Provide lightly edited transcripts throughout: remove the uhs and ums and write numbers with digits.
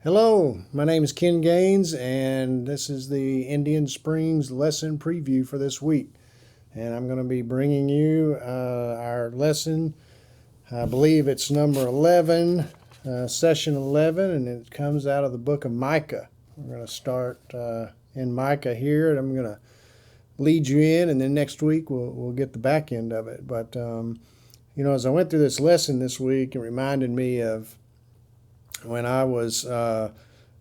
Hello, my name is Ken Gaines, and this is the Indian Springs lesson preview for this week. And I'm going to be bringing you our lesson. I believe it's number 11, session 11, and it comes out of the book of Micah. We're going to start in Micah here, and I'm going to lead you in, and then next week we'll get the back end of it. But, as I went through this lesson this week, it reminded me of when I was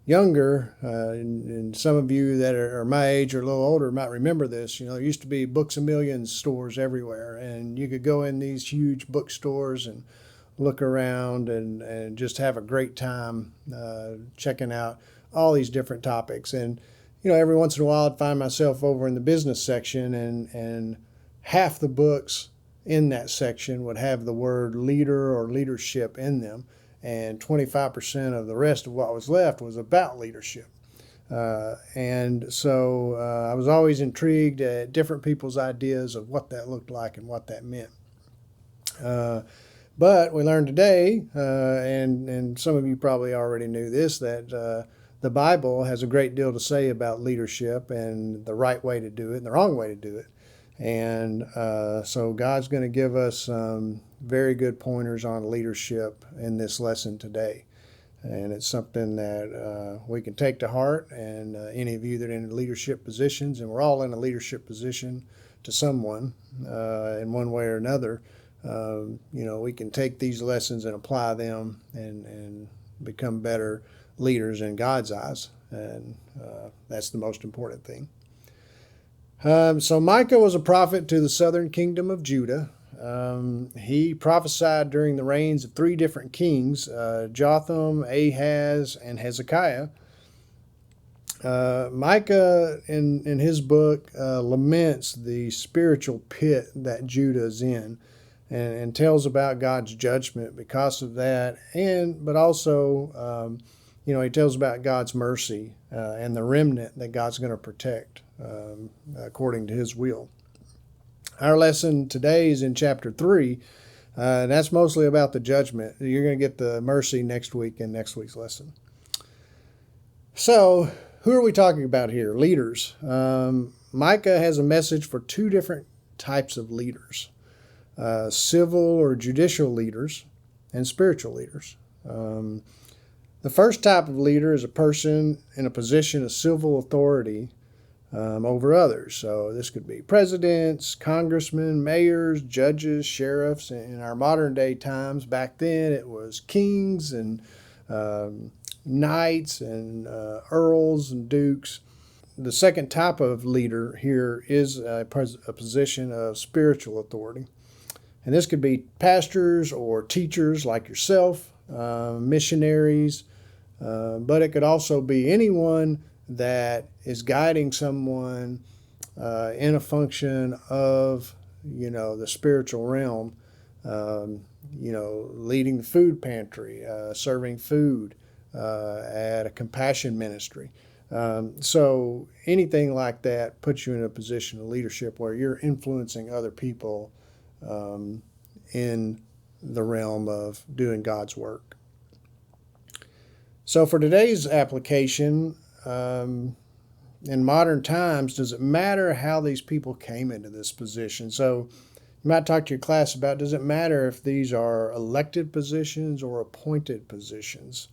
younger, and some of you that are my age or a little older might remember this. There used to be Books A Million stores everywhere, and you could go in these huge bookstores and look around and just have a great time checking out all these different topics. And, every once in a while I'd find myself over in the business section, and half the books in that section would have the word leader or leadership in them, and 25% of the rest of what was left was about leadership. And so I was always intrigued at different people's ideas of what that looked like and what that meant. But we learned today, and some of you probably already knew this, that the Bible has a great deal to say about leadership and the right way to do it and the wrong way to do it. And so God's going to give us very good pointers on leadership in this lesson today. And it's something that we can take to heart. And any of you that are in leadership positions, and we're all in a leadership position to someone in one way or another, we can take these lessons and apply them and become better leaders in God's eyes. And that's the most important thing. So Micah was a prophet to the southern kingdom of Judah. He prophesied during the reigns of three different kings, Jotham, Ahaz, and Hezekiah. Micah, in his book, laments the spiritual pit that Judah is in, and tells about God's judgment because of that, but also, he tells about God's mercy and the remnant that God's going to protect according to his will. Our lesson today is in chapter 3. That's mostly about the judgment. You're going to get the mercy next week in next week's lesson. So, who are we talking about here? Leaders. Micah has a message for two different types of leaders. Civil or judicial leaders and spiritual leaders. The first type of leader is a person in a position of civil authority over others. So this could be presidents, congressmen, mayors, judges, sheriffs. In our modern day times, back then it was kings and knights and earls and dukes. The second type of leader here is a position of spiritual authority. And this could be pastors or teachers like yourself, missionaries, but it could also be anyone that is guiding someone in a function of, the spiritual realm, leading the food pantry, serving food at a compassion ministry. So anything like that puts you in a position of leadership where you're influencing other people in the realm of doing God's work. So for today's application, in modern times, does it matter how these people came into this position? So you might talk to your class about, does it matter if these are elected positions or appointed positions?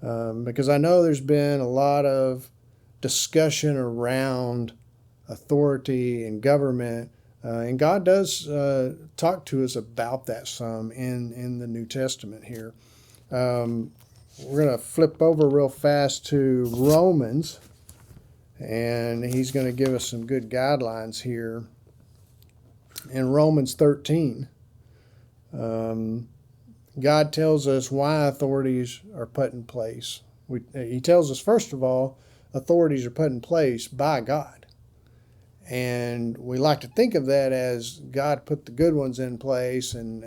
Because I know there's been a lot of discussion around authority and government, and God does talk to us about that some in the New Testament here. We're going to flip over real fast to Romans, and he's going to give us some good guidelines here. In Romans 13, God tells us why authorities are put in place. He tells us, first of all, authorities are put in place by God. And we like to think of that as God put the good ones in place, and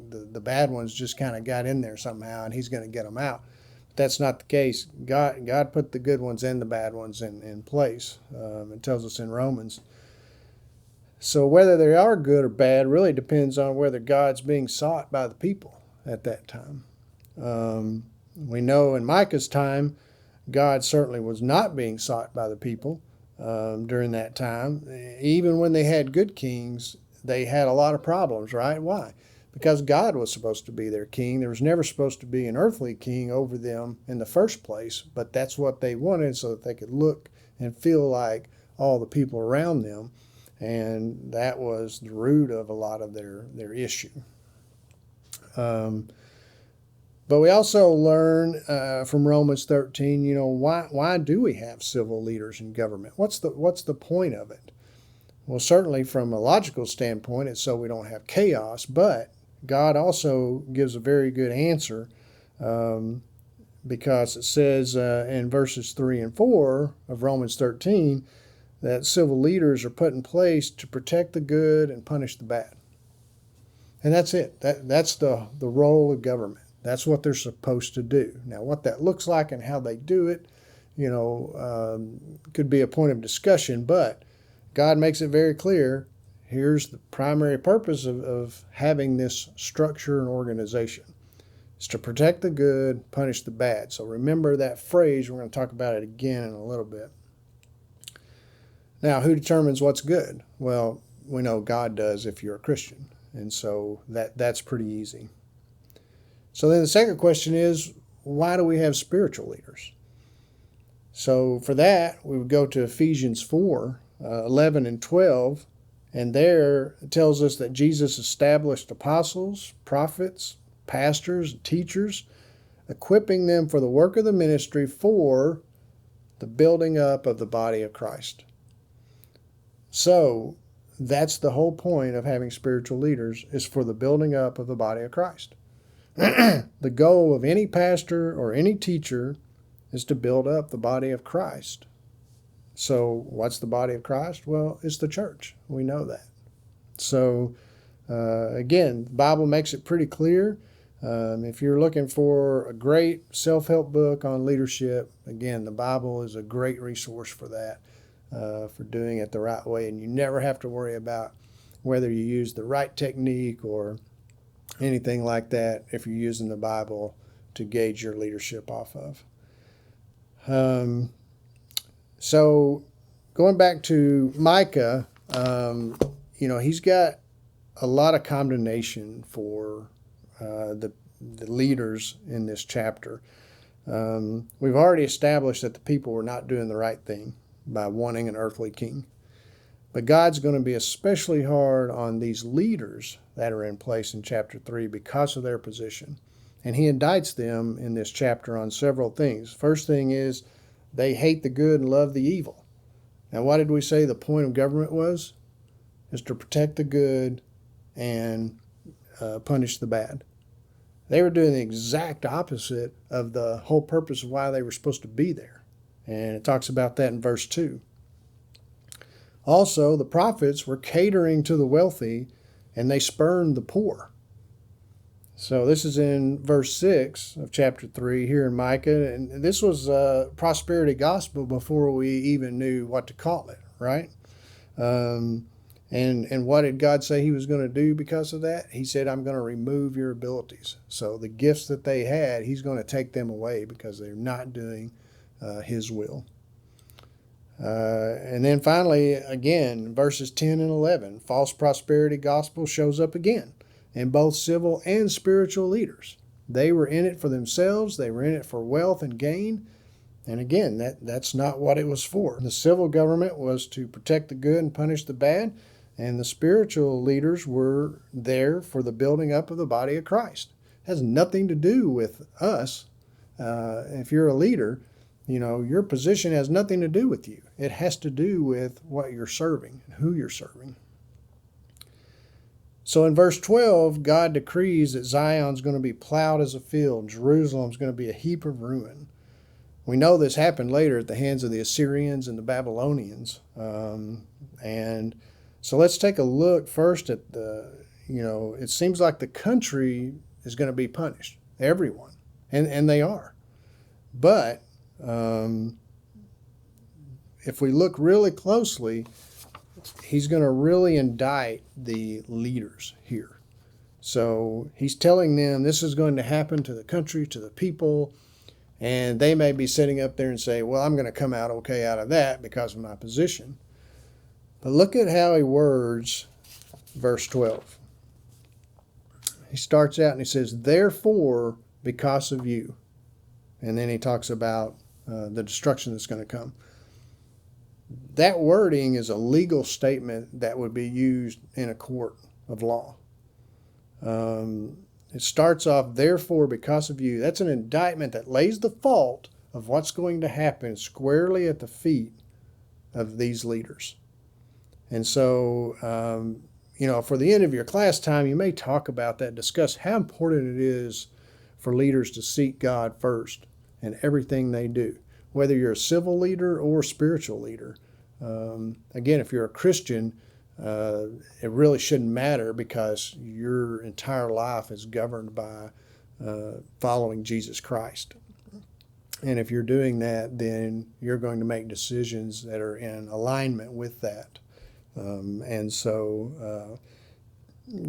the bad ones just kind of got in there somehow, and he's going to get them out. But that's not the case. God put the good ones and the bad ones in place. It tells us in Romans. So whether they are good or bad really depends on whether God's being sought by the people at that time. We know in Micah's time, God certainly was not being sought by the people during that time. Even when they had good kings, they had a lot of problems, right? Why? Because God was supposed to be their king. There was never supposed to be an earthly king over them in the first place, but that's what they wanted so that they could look and feel like all the people around them. And that was the root of a lot of their issue. But we also learn from Romans 13, why do we have civil leaders in government? What's the point of it? Well, certainly from a logical standpoint, it's so we don't have chaos, but God also gives a very good answer because it says in verses 3 and 4 of Romans 13 that civil leaders are put in place to protect the good and punish the bad. And that's it. That's the role of government. That's what they're supposed to do. Now, what that looks like and how they do it, could be a point of discussion, but God makes it very clear. Here's the primary purpose of having this structure and organization. It's to protect the good, punish the bad. So remember that phrase. We're going to talk about it again in a little bit. Now, who determines what's good? Well, we know God does if you're a Christian. And so that's pretty easy. So then the second question is, why do we have spiritual leaders? So for that, we would go to Ephesians 4, 11 and 12. And there it tells us that Jesus established apostles, prophets, pastors, and teachers, equipping them for the work of the ministry for the building up of the body of Christ. So that's the whole point of having spiritual leaders, is for the building up of the body of Christ. The goal of any pastor or any teacher is to build up the body of Christ. So what's the body of Christ? Well, it's the church. We know that. So again, the Bible makes it pretty clear. If you're looking for a great self-help book on leadership, again, the Bible is a great resource for that, for doing it the right way. And you never have to worry about whether you use the right technique or anything like that if you're using the Bible to gauge your leadership off of. So going back to Micah, he's got a lot of condemnation for the leaders in this chapter. We've already established that the people were not doing the right thing by wanting an earthly king. But God's going to be especially hard on these leaders that are in place in chapter 3 because of their position. And he indicts them in this chapter on several things. First thing is they hate the good and love the evil. Now, what did we say the point of government was? Is to protect the good and punish the bad. They were doing the exact opposite of the whole purpose of why they were supposed to be there. And it talks about that in verse 2. Also, the prophets were catering to the wealthy, and they spurned the poor. So this is in verse 6 of chapter 3 here in Micah. And this was prosperity gospel before we even knew what to call it, right? And what did God say he was going to do because of that? He said, I'm going to remove your abilities. So the gifts that they had, he's going to take them away because they're not doing his will. And then finally, again, verses 10 and 11, false prosperity gospel shows up again in both civil and spiritual leaders. They were in it for themselves. They were in it for wealth and gain. And again, that's not what it was for. The civil government was to protect the good and punish the bad. And the spiritual leaders were there for the building up of the body of Christ. It has nothing to do with us. If you're a leader, your position has nothing to do with you. It has to do with what you're serving and who you're serving. So in verse 12, God decrees that Zion's going to be plowed as a field. Jerusalem's going to be a heap of ruin. We know this happened later at the hands of the Assyrians and the Babylonians. And so let's take a look first at it seems like the country is going to be punished. Everyone. And they are. But if we look really closely, he's going to really indict the leaders here. So he's telling them this is going to happen to the country, to the people, And they may be sitting up there and say, well, I'm going to come out okay out of that because of my position. But look at how he words verse 12. He starts out and he says, therefore, because of you. And then he talks about the destruction that's going to come. That wording is a legal statement that would be used in a court of law. It starts off, therefore, because of you. That's an indictment that lays the fault of what's going to happen squarely at the feet of these leaders. And so, for the end of your class time, you may talk about that, discuss how important it is for leaders to seek God first in everything they do, whether you're a civil leader or a spiritual leader. Again, if you're a Christian, it really shouldn't matter because your entire life is governed by following Jesus Christ. And if you're doing that, then you're going to make decisions that are in alignment with that.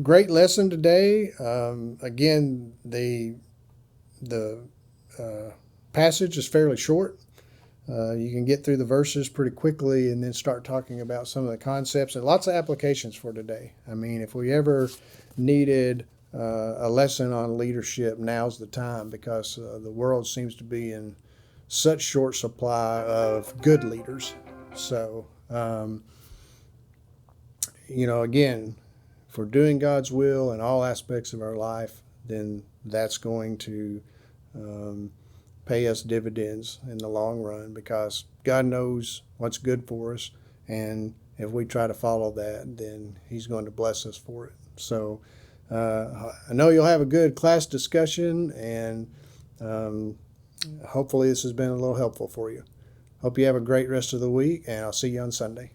Great lesson today. Again, the passage is fairly short. You can get through the verses pretty quickly and then start talking about some of the concepts and lots of applications for today. I mean, if we ever needed a lesson on leadership, now's the time because the world seems to be in such short supply of good leaders. So, again, if we're doing God's will in all aspects of our life, then that's going to pay us dividends in the long run because God knows what's good for us. And if we try to follow that, then He's going to bless us for it. So I know you'll have a good class discussion, and hopefully this has been a little helpful for you. Hope you have a great rest of the week, and I'll see you on Sunday.